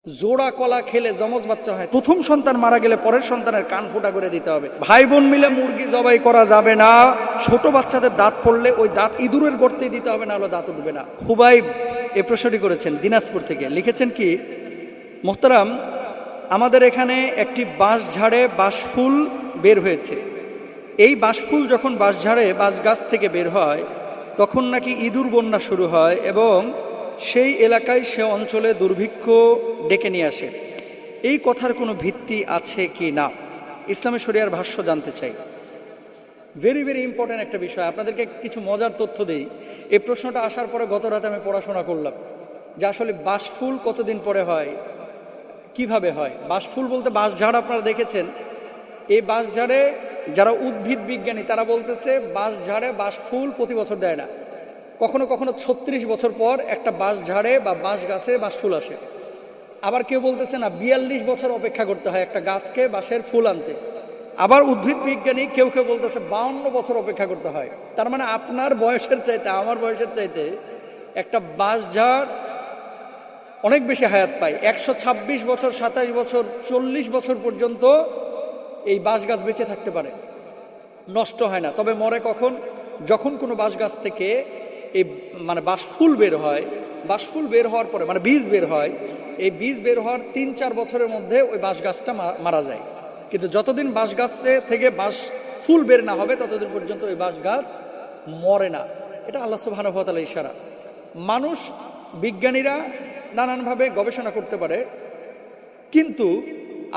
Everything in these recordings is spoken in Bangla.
জোড়া কলা খেলে যমজ বাচ্চা হয়, প্রথম সন্তান মারা গেলে পরের সন্তানের কান ফোঁটা করে দিতে হবে। ভাই বোন মিলে মুরগি জবাই করা যাবে না। ছোট বাচ্চাদের দাঁত পড়লে ওই দাঁত ইঁদুরের গর্তেই দিতে হবে, না হলে দাঁত উঠবে না। খুবাইব এ প্রশ্নটি করেছেন দিনাজপুর থেকে, লিখেছেন কি, মোহতারাম, আমাদের এখানে একটি বাঁশ ঝাড়ে বাঁশফুল বের হয়েছে। এই বাঁশফুল যখন বাঁশঝাড়ে বাঁশ গাছ থেকে বের হয় তখন নাকি ইঁদুর বন্যা শুরু হয় এবং সেই এলাকায় সে অঞ্চলে দুর্ভিক্ষ ডেকে নিয়ে আসে। এই কথার কোনো ভিত্তি আছে কি না, ইসলামী শরিয়ার ভাষ্য জানতে চাই। ভেরি ভেরি ইম্পর্ট্যান্ট একটা বিষয়। আপনাদেরকে কিছু মজার তথ্য দেই। এই প্রশ্নটা আসার পরে গত রাতে আমি পড়াশোনা করলাম যে আসলে বাঁশফুল কতদিন পরে হয়, কিভাবে হয়। বাঁশফুল বলতে বাঁশঝাড় আপনারা দেখেছেন। এই বাঁশঝাড়ে যারা উদ্ভিদ বিজ্ঞানী তারা বলতেছে বাঁশঝাড়ে বাঁশফুল প্রতি বছর দেয় না, কখনো কখনো 36 বছর পর একটা বাঁশঝাড়ে বা বাঁশ গাছে বাঁশফুল আসে। আবার কেউ বলতেছে না, 42 বছর অপেক্ষা করতে হয় একটা গাছকে বাঁশের ফুল আনতে। আবার উদ্ভিদ বিজ্ঞানী কেউ কেউ বলতেছে 52 বছর অপেক্ষা করতে হয়। তার মানে আপনার বয়সের চাইতে আমার বয়সের চাইতে একটা বাঁশঝাড় অনেক বেশি হায়াত পায়। 126 বছর, 27 বছর, 40 বছর পর্যন্ত এই বাঁশ গাছ বেঁচে থাকতে পারে, নষ্ট হয় না। তবে মরে কখন? যখন কোনো বাঁশ গাছ থেকে এই বাঁশফুল বের হয়। বাঁশফুল বের হওয়ার পরে বীজ বের হয়, এই বীজ বের হওয়ার 3-4 বছরের মধ্যে ওই বাঁশ গাছটা মারা যায়। কিন্তু যতদিন বাঁশ গাছে থেকে বাঁশ ফুল বের না হবে ততদিন পর্যন্ত ওই বাঁশ গাছ মরে না। এটা আল্লাহ সুবহানাহু ওয়া তাআলার ইশারা। মানুষ, বিজ্ঞানীরা নানানভাবে গবেষণা করতে পারে, কিন্তু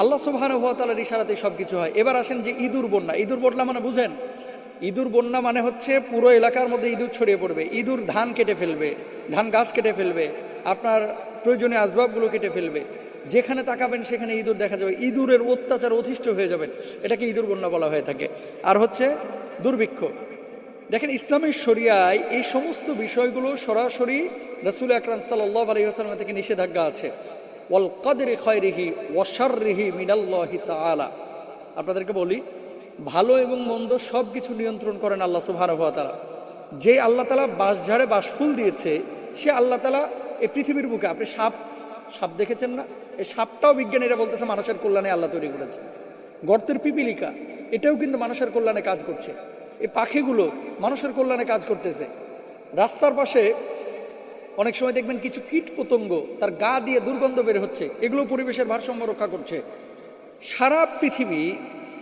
আল্লাহ সুবহানাহু ওয়া তাআলার ইশারাতেই সব কিছু হয়। এবার আসেন যে ইঁদুর বন্যা। ইঁদুর বন্যা মানে বুঝেন? ইঁদুর বন্যা মানে হচ্ছে পুরো এলাকার মধ্যে ইঁদুর ছড়িয়ে পড়বে। ইঁদুর ধান কেটে ফেলবে, ধান গাছ কেটে ফেলবে, আপনার প্রয়োজনীয় আসবাবগুলো কেটে ফেলবে। যেখানে তাকাবেন সেখানে ইঁদুর দেখা যাবে, ইঁদুরের অত্যাচার অতিষ্ঠ হয়ে যাবেন। এটাকে ইঁদুর বন্যা বলা হয়ে থাকে। আর হচ্ছে দুর্ভিক্ষ। দেখেন, ইসলামের শরিয়ায় এই সমস্ত বিষয়গুলো সরাসরি রাসূল আকরাম সাল্লাল্লাহু আলাইহি ওয়াসাল্লাম থেকে নিষেধাজ্ঞা আছে। ওয়াল কদরি খায়রিহি ওয়া শাররিহি মিনাল্লাহি তাআলা। আপনাদেরকে বলি, ভালো এবং মন্দ সব কিছু নিয়ন্ত্রণ করেন আল্লাহ সুবহানাহু ওয়া তাআলা। যে আল্লাহ তাআলা বাঁশঝাড়ে বাঁশফুল দিয়েছে, সে আল্লাহ তাআলা এই পৃথিবীর বুকে, আপনি সাপ দেখেছেন না? এই সাপটাও বিজ্ঞানীরা বলতেছে মানুষের কল্যাণে আল্লাহ তৈরি করেছে। গর্তের পিপিলিকা, এটাও কিন্তু মানুষের কল্যাণে কাজ করছে। এই পাখিগুলো মানুষের কল্যাণে কাজ করতেছে। রাস্তার পাশে অনেক সময় দেখবেন কিছু কীট পতঙ্গ তার গা দিয়ে দুর্গন্ধ বের হচ্ছে, এগুলো পরিবেশের ভারসাম্য রক্ষা করছে। সারা পৃথিবী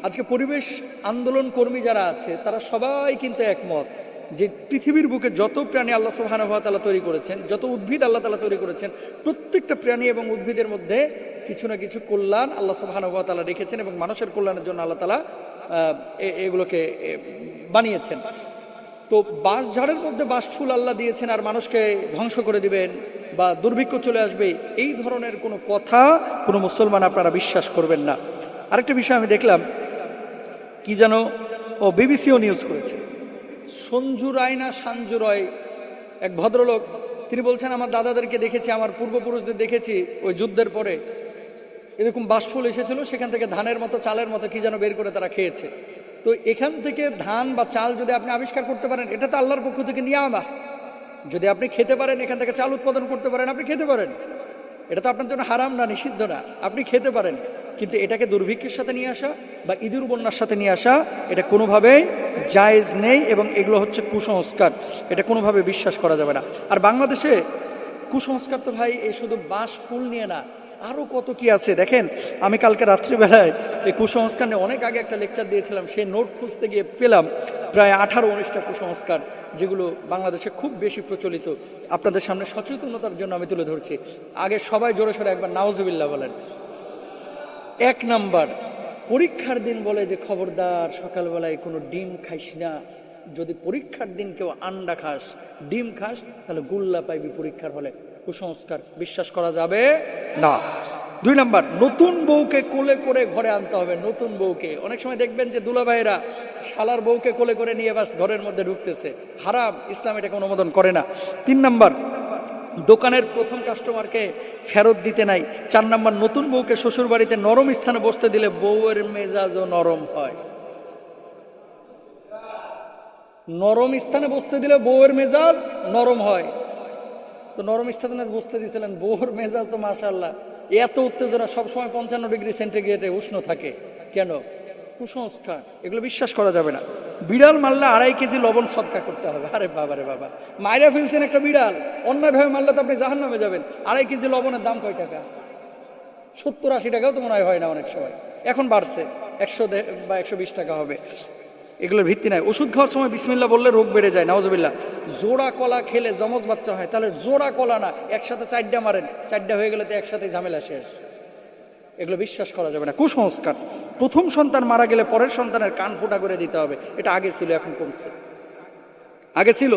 আজকে পরিবেশ আন্দোলন কর্মী যারা আছে তারা সবাই কিন্তু একমত যে পৃথিবীর বুকে যত প্রাণী আল্লাহ সুবহানাহু ওয়া তাআলা তৈরি করেছেন, যত উদ্ভিদ আল্লাহ তাআলা তৈরি করেছেন, প্রত্যেকটা প্রাণী এবং উদ্ভিদের মধ্যে কিছু না কিছু কল্যাণ আল্লাহ সুবহানাহু ওয়া তাআলা রেখেছেন এবং মানুষের কল্যাণের জন্য আল্লাহ তাআলা এগুলোকে বানিয়েছেন। তো বাঁশঝাড়ের মধ্যে বাঁশফুল আল্লাহ দিয়েছেন আর মানুষকে ধ্বংস করে দিবেন বা দুর্ভিক্ষ চলে আসবে, এই ধরনের কোনো কথা কোনো মুসলমান আপনারা বিশ্বাস করবেন না। আরেকটা বিষয় আমি দেখলাম, কি যেন, বিবিসিও নিউজ করেছে। সঞ্জু রায় না সাঞ্জু রয়, এক ভদ্রলোক, তিনি বলছেন আমার দাদাদেরকে দেখেছি, আমার পূর্বপুরুষদের দেখেছি, ওই যুদ্ধের পরে এরকম বাঁশফুল এসেছিল, সেখান থেকে ধানের মতো চালের মতো কি যেন বের করে তারা খেয়েছে। তো এখান থেকে ধান বা চাল যদি আপনি আবিষ্কার করতে পারেন, এটা তো আল্লাহর পক্ষ থেকে নিয়ামত। যদি আপনি খেতে পারেন, এখান থেকে চাল উৎপাদন করতে পারেন, আপনি খেতে পারেন। এটা তো আপনার জন্য হারাম না, নিষিদ্ধ না, আপনি খেতে পারেন। কিন্তু এটাকে দুর্ভিক্ষের সাথে নিয়ে আসা বা ইঁদুর বন্যার সাথে নিয়ে আসা, এটা কোনোভাবেই জায়েজ নেই এবং এগুলো হচ্ছে কুসংস্কার। এটা কোনোভাবে বিশ্বাস করা যাবে না। আর বাংলাদেশে কুসংস্কার তো ভাই এই শুধু বাঁশ ফুল নিয়ে না, আরও কত কি আছে। দেখেন, আমি কালকে রাত্রিবেলায় এই কুসংস্কার নিয়ে অনেক আগে একটা লেকচার দিয়েছিলাম, সেই নোট খুঁজতে গিয়ে পেলাম প্রায় 18-19টা কুসংস্কার, যেগুলো বাংলাদেশে খুব বেশি প্রচলিত। আপনাদের সামনে সচেতনতার জন্য আমি তুলে ধরছি। আগে সবাই জোরে সোরে একবার নাউজুবিল্লাহ বলেন। 1 নাম্বার, পরীক্ষার দিন বলে যে খবরদার সকালবেলায় কোনো ডিম খাইস না। যদি পরীক্ষার দিন কেউ আন্ডা খাস, ডিম খাস, তাহলে গুল্লা পাইবি পরীক্ষার হলে। কুসংস্কার, বিশ্বাস করা যাবে না। 2 নাম্বার, নতুন বউকে কোলে করে ঘরে আনতে হবে। নতুন বউকে, অনেক সময় দেখবেন যে দুলাভাইরা শালার বউকে কোলে করে নিয়ে বাস ঘরের মধ্যে ঢুকতেছে, হারাম, ইসলাম এটাকে অনুমোদন করে না। 3 নাম্বার, দোকানের প্রথম কাস্টমারকে ফেরত দিতে নাই। 4 নাম্বার, নতুন বউকে শ্বশুর বাড়িতে নরম স্থানে বসতে দিলে বউয়ের মেজাজও নরম হয়। নরম স্থানে বসতে দিলে বউয়ের মেজাজ নরম হয়। তো নরম স্থানে বসতে দিয়েছিলেন, বউর মেজাজ তো মাশাআল্লাহ এত উত্তেজনা, সবসময় 55 ডিগ্রি সেন্টিগ্রেডে উষ্ণ থাকে কেন? কুসংস্কার, এগুলো বিশ্বাস করা যাবে না। বিড়াল মারলে 2.5 কেজি লবণ সদকা করতে হবে। আরে বাবা রে বাবা, মাইরা ফেলছেন একটা বিড়াল, অন্যায়ভাবে মারলে তো আপনি জাহান্নামে যাবেন। 2.5 কেজি লবণের দাম কয় টাকা? 70-80 টাকাও তো মনে হয় না অনেক সময়, এখন বাড়ছে 100 বা 120 টাকা হবে। এগুলোর ভিত্তি নাই। ওষুধ খাওয়ার সময় বিসমিল্লাহ বললে রোগ বেড়ে যায়, নাউজুবিল্লাহ। জোড়া কলা খেলে যমজ বাচ্চা হয়, তাহলে জোড়া কলা না, একসাথে 4টা মারেন, 4টা হয়ে গেলে তো একসাথে ঝামেলা শেষ। এগুলো বিশ্বাস করা যাবে না, কুসংস্কার। প্রথম সন্তান মারা গেলে পরের সন্তানের কান ফোঁটা করে দিতে হবে, এটা আগে ছিল, এখন কমছে। আগে ছিল,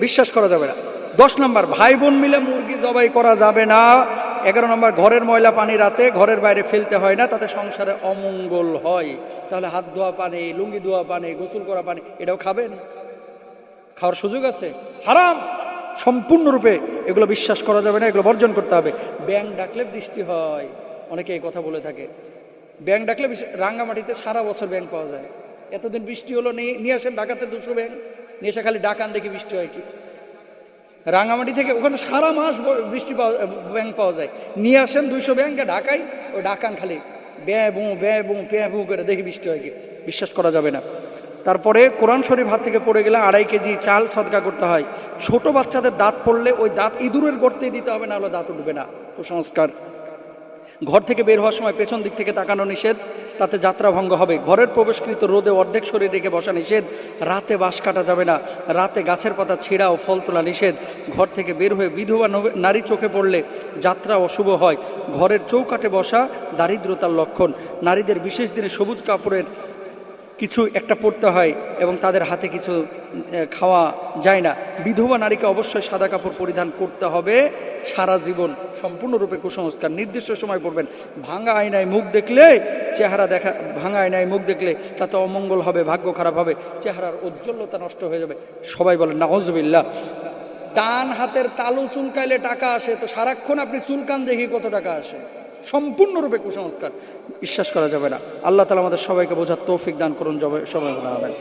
বিশ্বাস করা যাবে না। 10 নম্বর, ভাই বোন মিলে মুরগি জবাই করা যাবে না। 11 নম্বর, ঘরের ময়লা পানি রাতে ঘরের বাইরে ফেলতে হয় না, তাতে সংসারে অমঙ্গল হয়। তাহলে হাত ধোয়া পানি, লুঙ্গি ধোয়া পানি, গোসল করা পানি, এটাও খাবেন? খাওয়ার সুযোগ আছে? হারাম সম্পূর্ণরূপে। এগুলো বিশ্বাস করা যাবে না, এগুলো বর্জন করতে হবে। ব্যাঙ ডাকলে বৃষ্টি হয়, অনেকে এই কথা বলে থাকে। ব্যাঙ ডাকলে রাঙ্গামাটিতে সারা বছর ব্যাঙ পাওয়া যায়। এতদিন বৃষ্টি হলো, নিয়ে আসেন ঢাকাতে 200 ব্যাঙ, নিয়ে এসে খালি ডাকান দেখি বৃষ্টি হয় কি? রাঙ্গামাটি থেকে ওখানে সারা মাস বৃষ্টি ব্যাঙ পাওয়া যায়, নিয়ে আসেন 200 ব্যাঙকে ঢাকায়, ওই ডাকান খালি ব্যয় বু করে দেখি বৃষ্টি হয় কি? বিশ্বাস করা যাবে না। তারপরে কোরআন শরীফ হাত থেকে পড়ে গেলে 2.5 কেজি চাল সদকা করতে হয়। ছোট বাচ্চাদের দাঁত পড়লে ওই দাঁত ইঁদুরের গর্তেই দিতে হবে, না হলে দাঁত উঠবে না, কুসংস্কার। ঘর থেকে বের হওয়ার সময় পেছন দিক থেকে তাকানো নিষেধ, তাতে যাত্রা ভঙ্গ হবে। ঘরের প্রবেশকৃত রোদে অর্ধেক শরীর রেখে বসা নিষেধ। রাতে বাঁশ কাটা যাবে না। রাতে গাছের পাতা ছিঁড়া ও ফল তোলা নিষেধ। ঘর থেকে বের হয়ে বিধবা নারী চোখে পড়লে যাত্রা অশুভ হয়। ঘরের চৌকাঠে বসা দারিদ্রতার লক্ষণ। নারীদের বিশেষ দিনে সবুজ কাপড়ের কিছু একটা পড়তে হয় এবং তাদের হাতে কিছু খাওয়া যায় না। বিধবা নারীকে অবশ্যই সাদা কাপড় পরিধান করতে হবে সারা জীবন, সম্পূর্ণরূপে কুসংস্কার। নির্দিষ্ট সময় পড়বেন। ভাঙা আয়নায় মুখ দেখলে ভাঙা আয়নায় মুখ দেখলে তাতে অমঙ্গল হবে, ভাগ্য খারাপ হবে, চেহারার উজ্জ্বলতা নষ্ট হয়ে যাবে। সবাই বলেন নাউজুবিল্লাহ। ডান হাতের তালু চুলকাইলে টাকা আসে, তো সারাক্ষণ আপনি চুলকান দেখি কত টাকা আসে? সম্পূর্ণরূপে কুসংস্কার, বিশ্বাস করা যাবে না। আল্লাহ তাআলা আমাদের সবাইকে বোঝার তৌফিক দান করুন, সবাই বলেন আমিন।